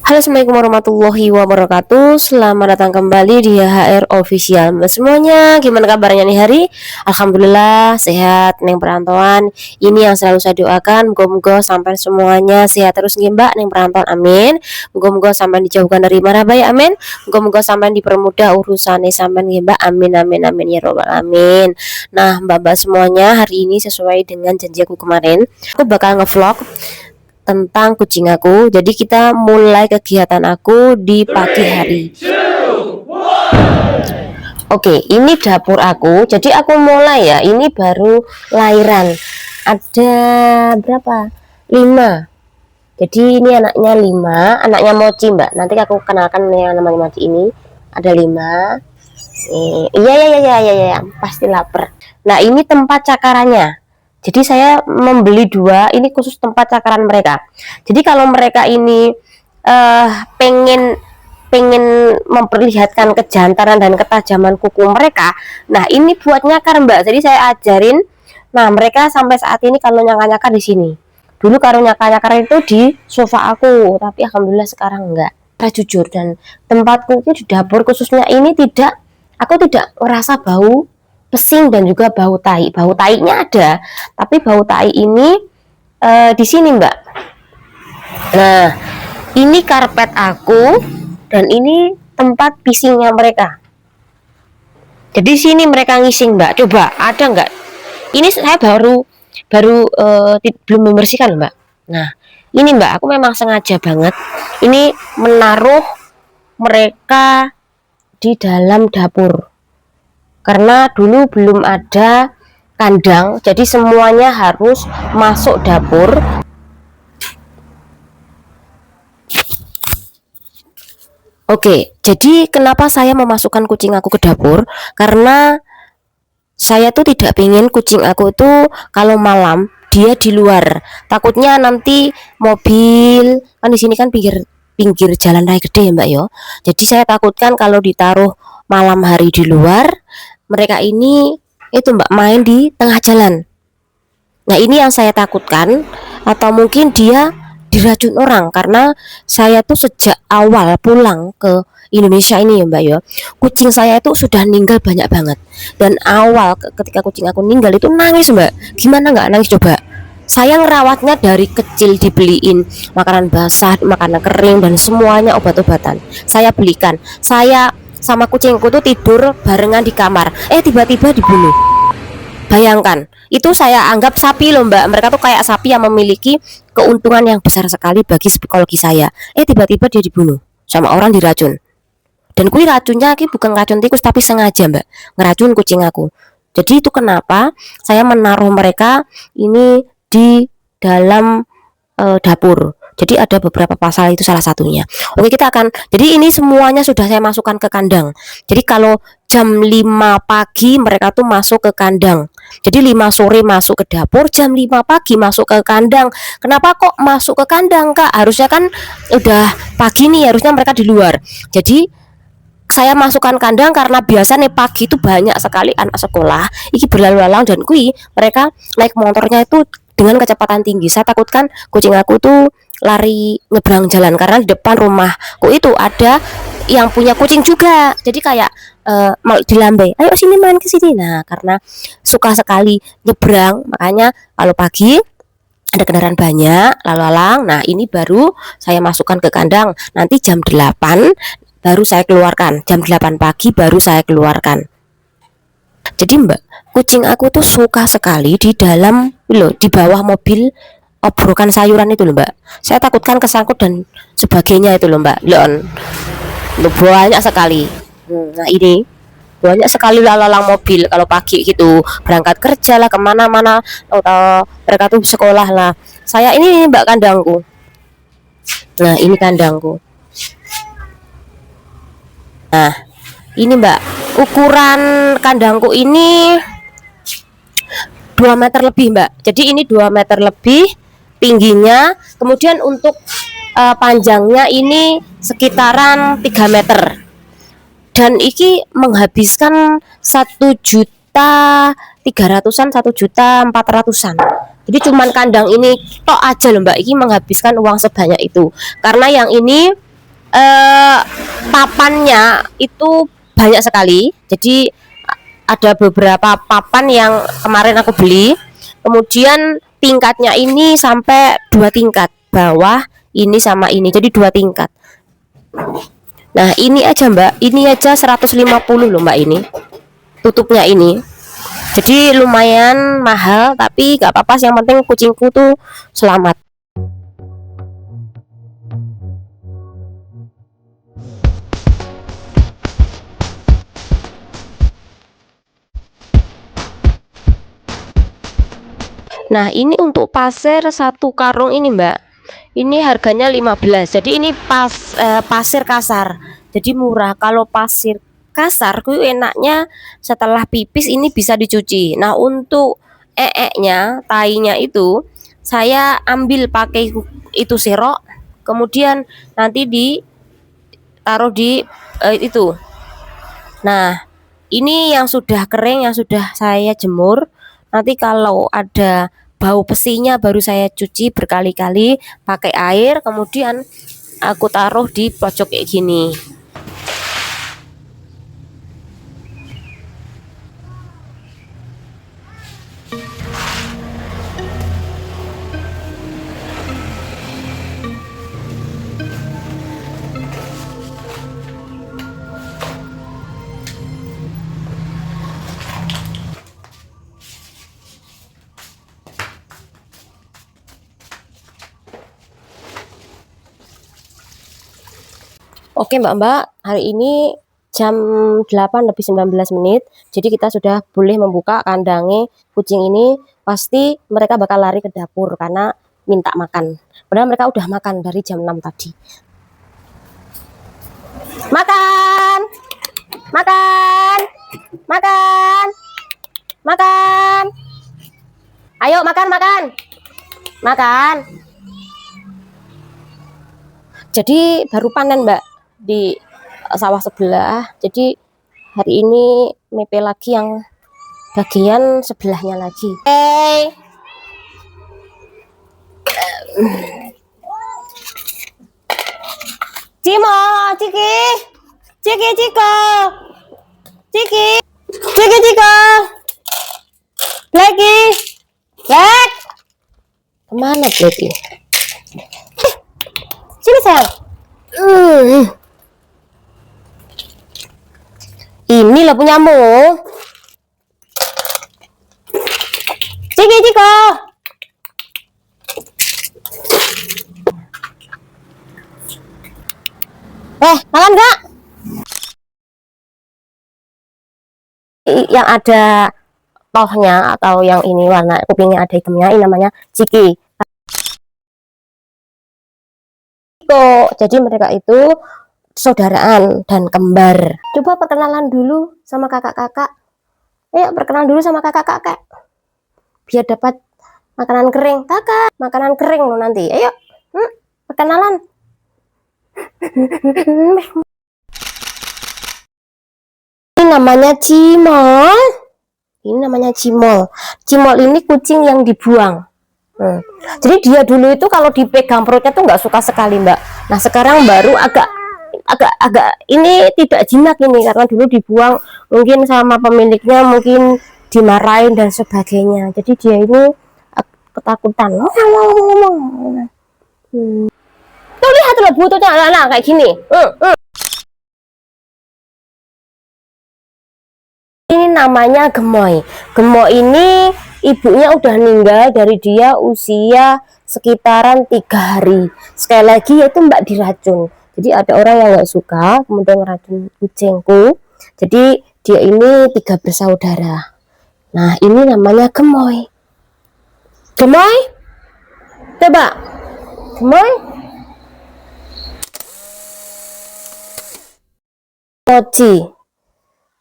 Halo, assalamualaikum warahmatullahi wabarakatuh. Selamat datang kembali di HR Official. Semuanya, gimana kabarnya nih hari? Alhamdulillah sehat neng perantauan. Ini yang selalu saya doakan. Moga-moga sampai semuanya sehat terus nih mbak neng perantauan. Amin. Moga-moga sampai dijauhkan dari marah bahaya. Amin. Moga-moga sampai dipermudah urusannya sampai nih mbak. Amin amin amin ya robbal amin. Nah mbak-mbak semuanya, hari ini sesuai dengan janji aku kemarin, aku bakal ngevlog tentang kucing aku. Jadi kita mulai kegiatan aku di pagi hari. Oke, ini dapur aku. Jadi aku mulai ya. Ini baru lahiran. Ada berapa? 5. Jadi ini anaknya 5, anaknya Mochi mbak. Nanti aku kenalkan yang namanya Mochi ini. Ada 5. Iya, pasti lapar. Nah ini tempat cakarannya. Jadi saya membeli 2, ini khusus tempat cakaran mereka. Jadi kalau mereka ini pengen memperlihatkan kejantanan dan ketajaman kuku mereka, nah ini buat nyakar mbak. Jadi saya ajarin. Nah mereka sampai saat ini kalau nyakar-nyakar di sini. Dulu kalau nyakar-nyakar itu di sofa aku, tapi alhamdulillah sekarang enggak. Saya jujur, dan tempatku itu di dapur khususnya ini aku tidak merasa bau pesing dan juga bau tai. Bau tainya ada, tapi bau tai ini di sini mbak. Nah ini karpet aku, dan ini tempat pisingnya mereka. Jadi sini mereka ngising mbak. Coba ada nggak? Ini saya baru belum membersihkan mbak. Nah ini mbak, aku memang sengaja banget ini menaruh mereka di dalam dapur. Karena dulu belum ada kandang, jadi semuanya harus masuk dapur. Oke, jadi kenapa saya memasukkan kucing aku ke dapur? Karena saya tuh tidak ingin kucing aku tuh kalau malam dia di luar. Takutnya nanti mobil, kan di sini kan pinggir jalan raya gede ya mbak yo. Jadi saya takutkan kalau ditaruh malam hari di luar, mereka ini itu mbak main di tengah jalan. Nah ini yang saya takutkan, atau mungkin dia diracun orang. Karena saya tuh sejak awal pulang ke Indonesia ini ya mbak ya, kucing saya itu sudah meninggal banyak banget. Dan awal ketika kucing aku meninggal itu nangis mbak. Gimana nggak nangis coba? Saya ngerawatnya dari kecil, dibeliin makanan basah, makanan kering, dan semuanya obat-obatan saya belikan. Saya sama kucingku tuh tidur barengan di kamar, tiba-tiba dibunuh. Bayangkan, itu saya anggap sapi loh mbak. Mereka tuh kayak sapi yang memiliki keuntungan yang besar sekali bagi psikologi saya. Tiba-tiba dia dibunuh sama orang, diracun. Dan kui racunnya bukan racun tikus, tapi sengaja mbak ngeracun kucing aku. Jadi itu kenapa saya menaruh mereka ini di dalam dapur. Jadi ada beberapa pasal, itu salah satunya. Oke, kita akan, jadi ini semuanya sudah saya masukkan ke kandang. Jadi kalau jam 5 pagi mereka tuh masuk ke kandang. Jadi 5 sore masuk ke dapur, jam 5 pagi masuk ke kandang. Kenapa kok masuk ke kandang kak? Harusnya kan udah pagi nih, harusnya mereka di luar. Jadi saya masukkan kandang karena biasa nih pagi itu banyak sekali anak sekolah iki berlalu lalang, dan mereka naik motornya itu dengan kecepatan tinggi. Saya takutkan kucing aku tuh lari nyebrang jalan, karena di depan rumahku itu ada yang punya kucing juga. Jadi kayak mau dilambai, ayo sini main ke sini. Nah karena suka sekali nyebrang, makanya kalau pagi ada kendaraan banyak lalu lalang. Nah ini baru saya masukkan ke kandang. Nanti jam 8 baru saya keluarkan, jam 8 pagi baru saya keluarkan. Jadi mbak, kucing aku tuh suka sekali di dalam loh, di bawah mobil obrokan sayuran itu loh mbak. Saya takutkan kesangkut dan sebagainya itu loh mbak. Loh, banyak sekali. Nah ini banyak sekali lalang mobil kalau pagi gitu, berangkat kerja lah, kemana-mana, atau mereka tuh sekolah lah. Saya ini mbak kandangku. Nah ini kandangku. Nah ini mbak, ukuran kandangku ini 2 meter lebih mbak. Jadi ini 2 meter lebih tingginya. Kemudian untuk panjangnya ini sekitaran 3 meter. Dan iki menghabiskan 1.300.000-an, 1.400.000-an. Jadi cuman kandang ini tok aja loh mbak, ini menghabiskan uang sebanyak itu. Karena yang ini eh, papannya itu banyak sekali. Jadi ada beberapa papan yang kemarin aku beli. Kemudian tingkatnya ini sampai 2 tingkat, bawah ini sama ini. Jadi 2 tingkat. Nah, ini aja Mbak, ini aja 150 loh Mbak ini. Tutupnya ini. Jadi lumayan mahal tapi gak apa-apa, yang penting kucingku tuh selamat. Nah, ini untuk pasir 1 karung ini Mbak. Ini harganya 15. Jadi ini pasir kasar. Jadi murah. Kalau pasir kasar itu enaknya setelah pipis ini bisa dicuci. Nah, untuk tainya itu saya ambil pakai itu serok, kemudian nanti ditaruh di itu. Nah, ini yang sudah kering, yang sudah saya jemur. Nanti kalau ada bau besinya baru saya cuci berkali-kali pakai air, kemudian aku taruh di pojok kayak gini. Oke Mbak-mbak, hari ini jam 8 lebih 19 menit. Jadi kita sudah boleh membuka kandangnya kucing ini. Pasti mereka bakal lari ke dapur karena minta makan. Padahal mereka udah makan dari jam 6 tadi. Makan! Makan! Makan! Makan! Ayo makan, makan! Makan! Jadi baru panen Mbak di sawah sebelah. Jadi hari ini mepe lagi yang bagian sebelahnya lagi. Hey. Cimo, Ciki. Ciki, Ciko. Ciki. Ciki, Ciko. Blacky. Black. Kemana Blacky? Sini sayang. Ini lah punyamu. Ciki, Ciko. Makan gak? Yang ada tohnya atau yang ini warna kupingnya ada hitamnya, ini namanya Ciki. Jadi mereka itu saudaraan dan kembar. Coba perkenalan dulu sama kakak-kakak. Ayo perkenalan dulu sama kakak-kakak. Biar dapat makanan kering. Kakak, makanan kering lo nanti. Ayo, perkenalan. Ini namanya Cimol. Ini namanya Cimol. Cimol ini kucing yang dibuang. Jadi dia dulu itu kalau dipegang perutnya tuh nggak suka sekali Mbak. Nah sekarang baru agak ini tidak jinak ini karena dulu dibuang mungkin sama pemiliknya, mungkin dimarahin dan sebagainya. Jadi dia ini ketakutan. Tuh lihat loh bututnya anak-anak kayak gini. Ini namanya gemoy. Gemoy ini ibunya udah meninggal dari dia usia sekitaran 3 hari. Sekali lagi yaitu Mbak diracun. Jadi ada orang yang nggak suka kemudian ngeracun kucingku. Jadi dia ini 3 bersaudara. Nah ini namanya gemoy. Gemoy, coba gemoy. Mochi.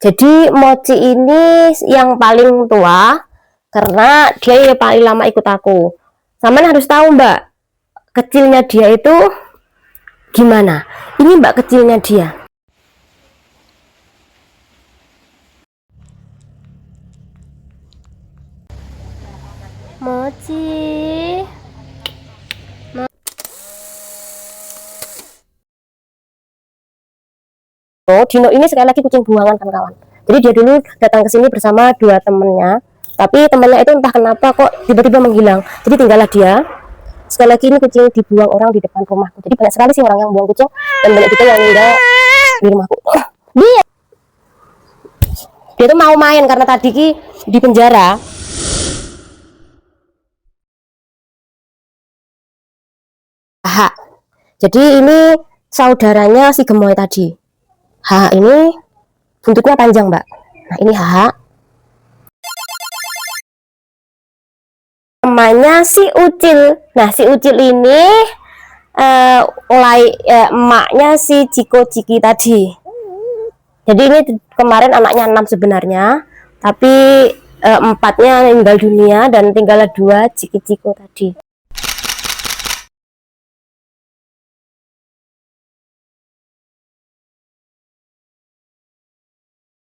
Jadi Mochi ini yang paling tua karena dia yang paling lama ikut aku. Sama harus tahu Mbak, kecilnya dia itu gimana. Ini Mbak kecilnya dia. Mochi. Oh, Dino ini sekali lagi kucing buangan kan kawan. Jadi dia dulu datang ke sini bersama dua temennya, tapi temennya itu entah kenapa kok tiba-tiba menghilang. Jadi tinggallah dia. Sekali lagi ini kucing dibuang orang di depan rumahku. Jadi banyak sekali sih orang yang buang kucing dan banyak juga yang tinggal di rumahku. Dia tuh mau main karena tadi di penjara. Hak. Jadi ini saudaranya si gemoy tadi. Hak ini buntutnya panjang, Mbak. Nah, ini Hak. Namanya si Ucil. Nah, si Ucil ini emaknya si Ciko Ciki tadi. Jadi ini kemarin anaknya 6 sebenarnya, tapi empatnya meninggal dunia dan tinggal 2 Ciki Ciko tadi.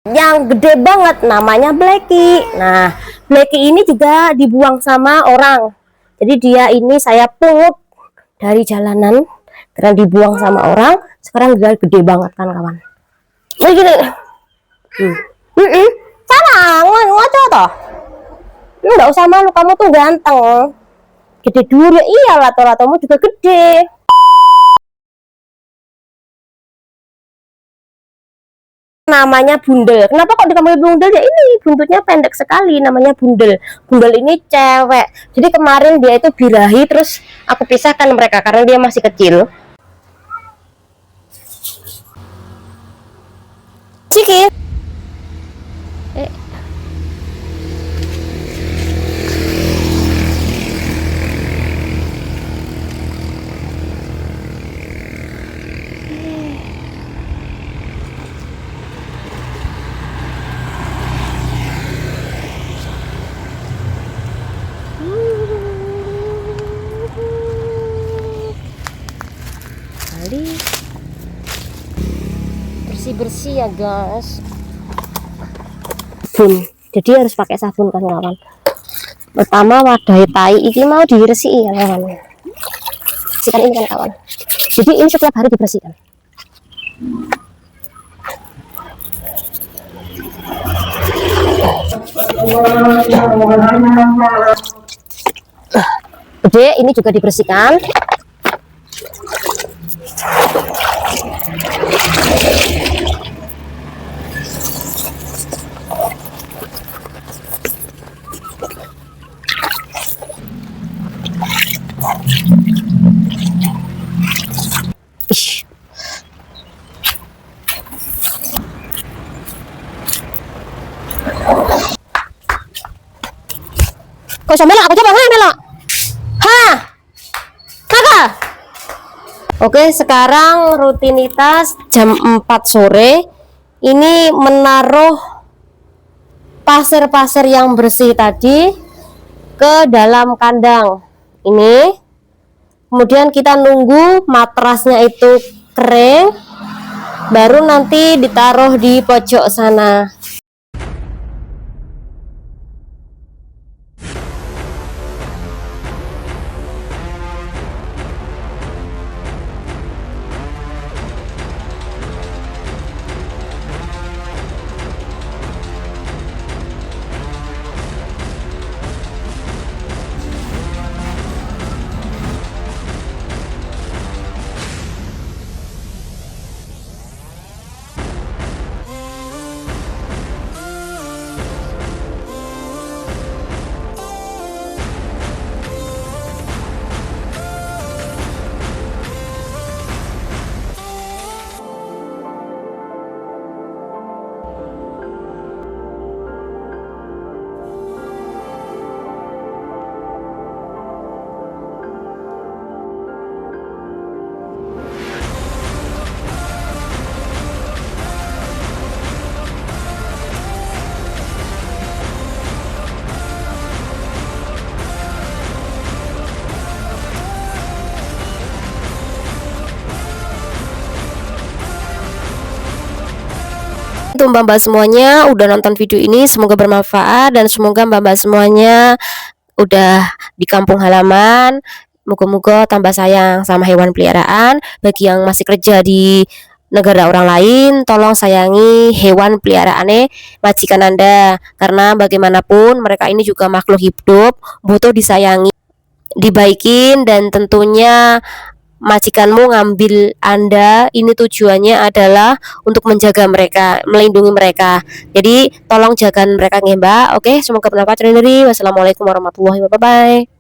Yang gede banget namanya Blacky. Nah, Blacky ini juga dibuang sama orang. Jadi dia ini saya pungut dari jalanan karena dibuang sama orang. Sekarang dia gede banget kan kawan. Ini gini. Salah, ngaco toh. Enggak usah malu, kamu tuh ganteng. Gede dulu ya, iya lato-latomu juga gede. Namanya bundel. Kenapa kok dikambil bundel? Ya ini buntutnya pendek sekali, namanya bundel. Bundel ini cewek. Jadi kemarin dia itu birahi, terus aku pisahkan mereka karena dia masih kecil. Ciki. Bersih-bersih ya guys. Sabun, jadi harus pakai sabun kan kawan. Pertama wadah tai ini mau dibersihkan ya kawan. Bersihkan ini kan kawan. Jadi ini setiap hari dibersihkan. Jadi ini juga dibersihkan. Kok sama aku coba melok. Hah? Kakak. Oke, sekarang rutinitas jam 4 sore. Ini menaruh pasir-pasir yang bersih tadi ke dalam kandang ini. Kemudian kita nunggu matrasnya itu kering, baru nanti ditaruh di pojok sana. Untuk mbak-mbak semuanya udah nonton video ini, semoga bermanfaat dan semoga mbak-mbak semuanya udah di kampung halaman, moga-moga tambah sayang sama hewan peliharaan. Bagi yang masih kerja di negara orang lain, tolong sayangi hewan peliharaannya majikan Anda, karena bagaimanapun mereka ini juga makhluk hidup, butuh disayangi, dibaikin, dan tentunya majikanmu ngambil Anda ini tujuannya adalah untuk menjaga mereka, melindungi mereka. Jadi tolong jaga mereka nggih Mbak. Oke, semoga bermanfaat. Wassalamualaikum warahmatullahi wabarakatuh.